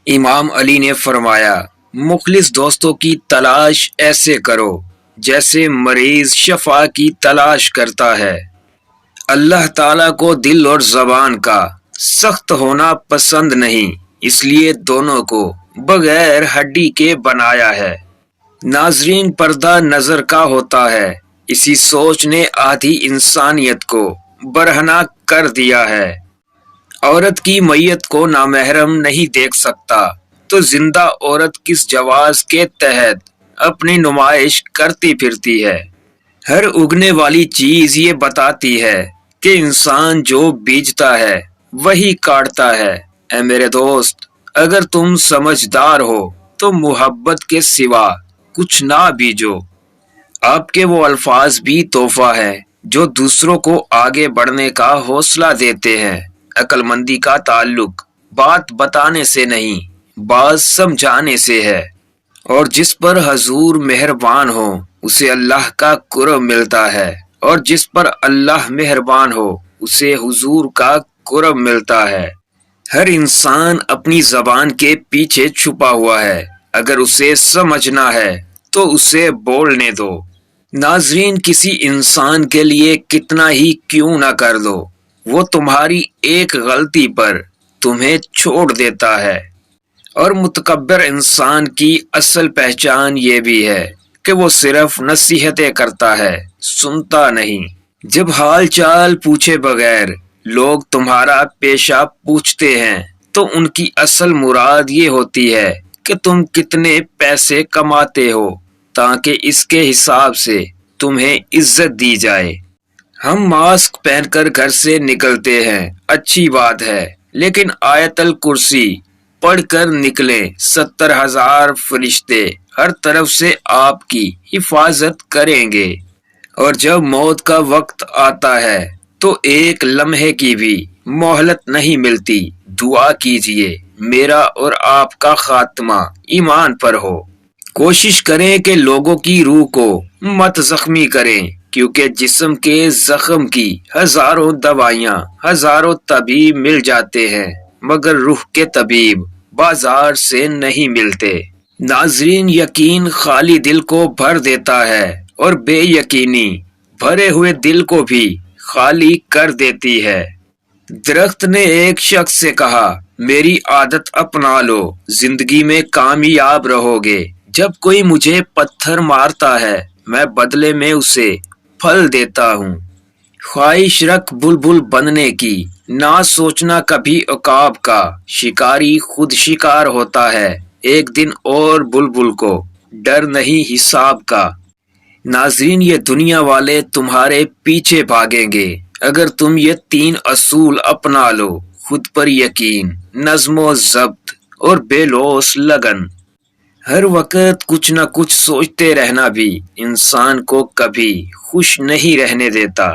امام علی نے فرمایا، مخلص دوستوں کی تلاش ایسے کرو جیسے مریض شفا کی تلاش کرتا ہے۔ اللہ تعالیٰ کو دل اور زبان کا سخت ہونا پسند نہیں، اس لیے دونوں کو بغیر ہڈی کے بنایا ہے۔ ناظرین، پردہ نظر کا ہوتا ہے، اسی سوچ نے آدھی انسانیت کو برہنہ کر دیا ہے۔ عورت کی میت کو نامحرم نہیں دیکھ سکتا تو زندہ عورت کس جواز کے تحت اپنی نمائش کرتی پھرتی ہے؟ ہر اگنے والی چیز یہ بتاتی ہے کہ انسان جو بیجتا ہے وہی کاٹتا ہے۔ اے میرے دوست، اگر تم سمجھدار ہو تو محبت کے سوا کچھ نہ بیجو۔ آپ کے وہ الفاظ بھی تحفہ ہے جو دوسروں کو آگے بڑھنے کا حوصلہ دیتے ہیں۔ عقل مندی کا تعلق بات بتانے سے نہیں، بات سمجھانے سے ہے، اور جس پر حضور مہربان ہو اسے اللہ کا قرب ملتا ہے، اور جس پر اللہ مہربان ہو اسے حضور کا قرب ملتا ہے۔ ہر انسان اپنی زبان کے پیچھے چھپا ہوا ہے، اگر اسے سمجھنا ہے تو اسے بولنے دو۔ ناظرین، کسی انسان کے لیے کتنا ہی کیوں نہ کر دو، وہ تمہاری ایک غلطی پر تمہیں چھوڑ دیتا ہے۔ اور متکبر انسان کی اصل پہچان یہ بھی ہے کہ وہ صرف نصیحتیں کرتا ہے، سنتا نہیں۔ جب حال چال پوچھے بغیر لوگ تمہارا پیشہ پوچھتے ہیں تو ان کی اصل مراد یہ ہوتی ہے کہ تم کتنے پیسے کماتے ہو تاکہ اس کے حساب سے تمہیں عزت دی جائے۔ ہم ماسک پہن کر گھر سے نکلتے ہیں، اچھی بات ہے، لیکن آیت الکرسی پڑھ کر نکلیں، 70,000 فرشتے ہر طرف سے آپ کی حفاظت کریں گے۔ اور جب موت کا وقت آتا ہے تو ایک لمحے کی بھی مہلت نہیں ملتی۔ دعا کیجئے میرا اور آپ کا خاتمہ ایمان پر ہو۔ کوشش کریں کہ لوگوں کی روح کو مت زخمی کریں، کیونکہ جسم کے زخم کی ہزاروں دوائیاں، ہزاروں طبیب مل جاتے ہیں، مگر روح کے طبیب بازار سے نہیں ملتے۔ ناظرین، یقین خالی دل کو بھر دیتا ہے اور بے یقینی بھرے ہوئے دل کو بھی خالی کر دیتی ہے۔ درخت نے ایک شخص سے کہا، میری عادت اپنا لو، زندگی میں کامیاب رہو گے۔ جب کوئی مجھے پتھر مارتا ہے میں بدلے میں اسے پھل دیتا ہوں۔ خواہش رکھ بلبل بننے کی، نہ سوچنا کبھی عقاب کا، شکاری خود شکار ہوتا ہے ایک دن، اور بلبل کو ڈر نہیں حساب کا۔ ناظرین، یہ دنیا والے تمہارے پیچھے بھاگیں گے اگر تم یہ 3 اصول اپنا لو: خود پر یقین، نظم و ضبط اور بے لوث لگن۔ ہر وقت کچھ نہ کچھ سوچتے رہنا بھی انسان کو کبھی خوش نہیں رہنے دیتا۔